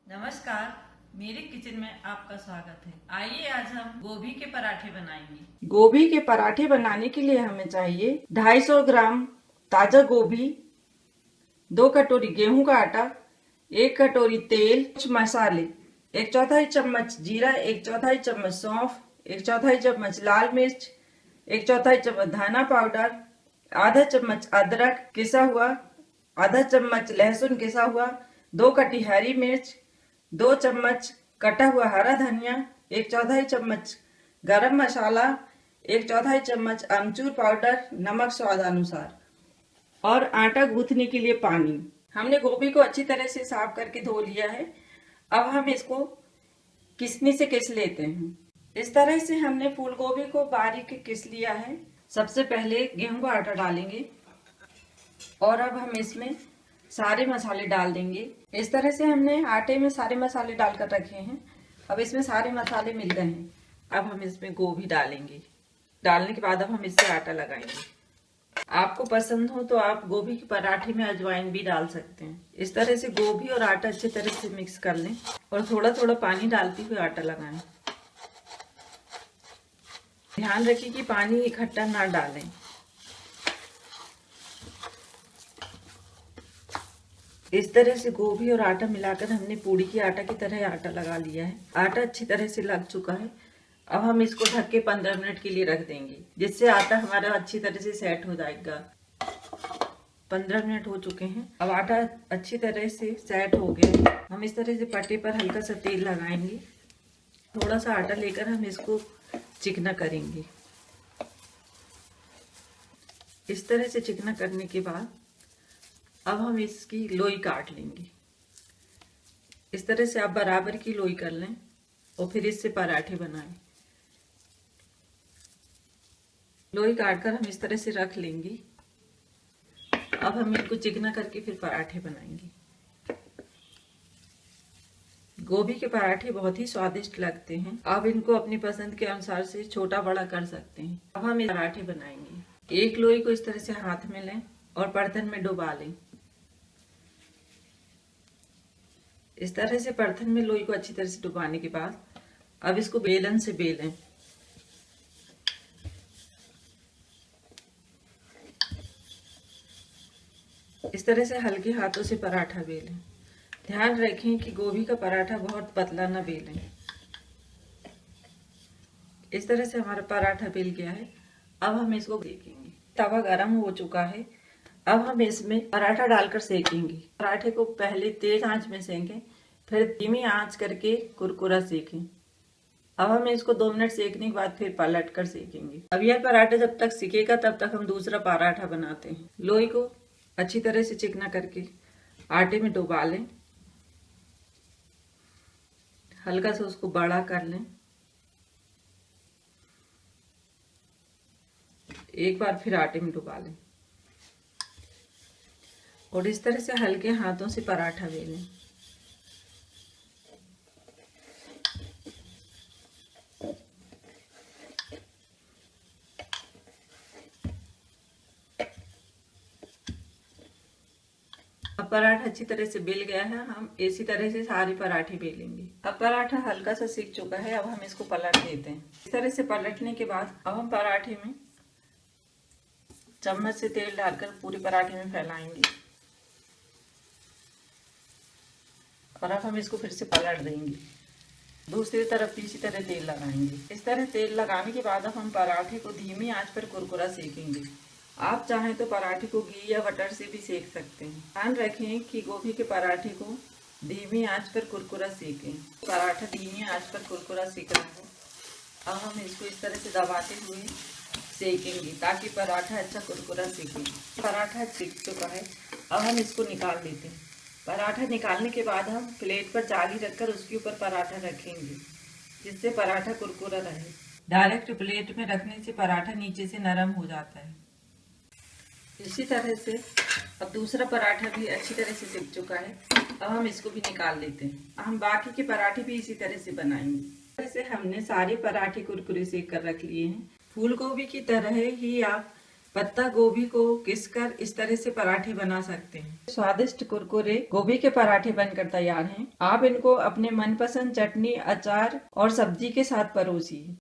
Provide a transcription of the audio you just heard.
नमस्कार, मेरे किचन में आपका स्वागत है। आइए आज हम गोभी के पराठे बनाएंगे। गोभी के पराठे बनाने के लिए हमें चाहिए 250 ग्राम ताजा गोभी, 2 कटोरी गेहूं का आटा, 1 कटोरी तेल, कुछ मसाले, 1/4 चम्मच जीरा, 1/4 चम्मच सौंफ, 1/4 चम्मच लाल मिर्च, 1/4 चम्मच धना पाउडर, आधा चम्मच अदरक पिसा हुआ, आधा चम्मच लहसुन पिसा हुआ, 2 कटी हरी मिर्च, 2 चम्मच कटा हुआ हरा धनिया, 1/4 चम्मच गरम मसाला, 1/4 चम्मच अमचूर पाउडर, नमक स्वाद अनुसार और आटा गूंथने के लिए पानी। हमने गोभी को अच्छी तरह से साफ करके धो लिया है। अब हम इसको किसनी से किस लेते हैं। इस तरह से हमने फूल गोभी को बारीक किस लिया है। सबसे पहले गेहूं का आटा डालेंगे और अब हम इसमें सारे मसाले डाल देंगे। इस तरह से हमने आटे में सारे मसाले डालकर रखे हैं। अब इसमें सारे मसाले मिल गए हैं। अब हम इसमें गोभी डालेंगे। डालने के बाद अब हम इससे आटा लगाएंगे। आपको पसंद हो तो आप गोभी के पराठे में अजवाइन भी डाल सकते हैं। इस तरह से गोभी और आटा अच्छी तरह से मिक्स कर लें और थोड़ा थोड़ा पानी डालते हुए आटा लगाएं। ध्यान रखिए कि पानी इकट्ठा ना डालें। इस तरह से गोभी और आटा मिलाकर हमने पूड़ी की आटा की तरह आटा लगा लिया है। आटा अच्छी तरह से लग चुका है। अब हम इसको ढक के 15 मिनट के लिए रख देंगे, जिससे आटा हमारा अच्छी तरह से सेट हो जाएगा। 15 मिनट हो चुके हैं। अब आटा अच्छी तरह से सेट हो गया है। हम इस तरह से पट्टे पर हल्का सा तेल लगाएंगे। थोड़ा सा आटा लेकर हम इसको चिकना करेंगे। इस तरह से चिकना करने के बाद अब हम इसकी लोई काट लेंगे। इस तरह से आप बराबर की लोई कर लें और फिर इससे पराठे बनाएं। लोई काटकर हम इस तरह से रख लेंगे। अब हम इनको चिकना करके फिर पराठे बनाएंगे। गोभी के पराठे बहुत ही स्वादिष्ट लगते हैं। आप इनको अपनी पसंद के अनुसार से छोटा बड़ा कर सकते हैं। अब हम पराठे बनाएंगे। एक लोई को इस तरह से हाथ में लें और बर्तन में डुबा लें। इस तरह से बर्तन में लोई को अच्छी तरह से डुबाने के बाद अब इसको बेलन से बेलें। इस तरह से हल्के हाथों से पराठा बेलें। ध्यान रखें कि गोभी का पराठा बहुत पतला ना बेलें। इस तरह से हमारा पराठा बेल गया है। अब हम इसको सेकेंगे। तवा गरम हो चुका है। अब हम इसमें पराठा डालकर सेकेंगे। पराठे को पहले तेज आंच में सेकें, फिर धीमी आंच करके कुरकुरा सेकें। अब हम इसको 2 मिनट सेकने के बाद फिर पलट कर सेकेंगे। अब यह पराठा जब तक सिकेगा तब तक हम दूसरा पराठा बनाते हैं। लोई को अच्छी तरह से चिकना करके आटे में डुबा लें। हल्का सा उसको बड़ा कर लें। एक बार फिर आटे में डुबा लें और इस तरह से हल्के हाथों से पराठा बेलें। अब पराठा अच्छी तरह से बेल गया है। हम इसी तरह से सारे पराठे बेलेंगे। अब पराठा हल्का सा सिक चुका है। अब हम इसको पलट देते हैं। इस तरह से पलटने के बाद अब हम पराठे में चम्मच से तेल डालकर पूरे पराठे में फैलाएंगे और अब हम इसको फिर से पलट देंगे। दूसरी तरफ भी इसी तरह तेल लगाएंगे। इस तरह तेल लगाने के बाद अब हम पराठे को धीमी आंच पर कुरकुरा सेकेंगे। आप चाहें तो पराठे को घी या बटर से भी सेक सकते हैं। ध्यान रखें कि गोभी के पराठे को धीमी आंच पर कुरकुरा सेकें। पराठा धीमी आंच पर कुरकुरा सेक रहा है। अब हम इसको इस तरह से दबाते हुए सेकेंगे ताकि पराठा अच्छा कुरकुरा सेके। पराठा सेक चुका है। अब हम इसको निकाल लेते हैं। पराठा निकालने के बाद हम प्लेट पर जाली रखकर उसके ऊपर पराठा रखेंगे, जिससे पराठा कुरकुरा रहे। डायरेक्ट प्लेट में रखने से पराठा नीचे से नरम हो जाता है। इसी तरह से अब दूसरा पराठा भी अच्छी तरह से सिक चुका है। अब हम इसको भी निकाल लेते हैं। हम बाकी के पराठे भी इसी तरह से बनाएंगे। वैसे हमने सारे पराठे कुरकुरे सेक कर रख लिए हैं। फूल गोभी की तरह ही आप पत्ता गोभी को घिसकर इस तरह से पराठे बना सकते हैं। स्वादिष्ट कुरकुरे गोभी के पराठे बनकर तैयार हैं। आप इनको अपने मनपसंद चटनी, अचार और सब्जी के साथ परोसिए।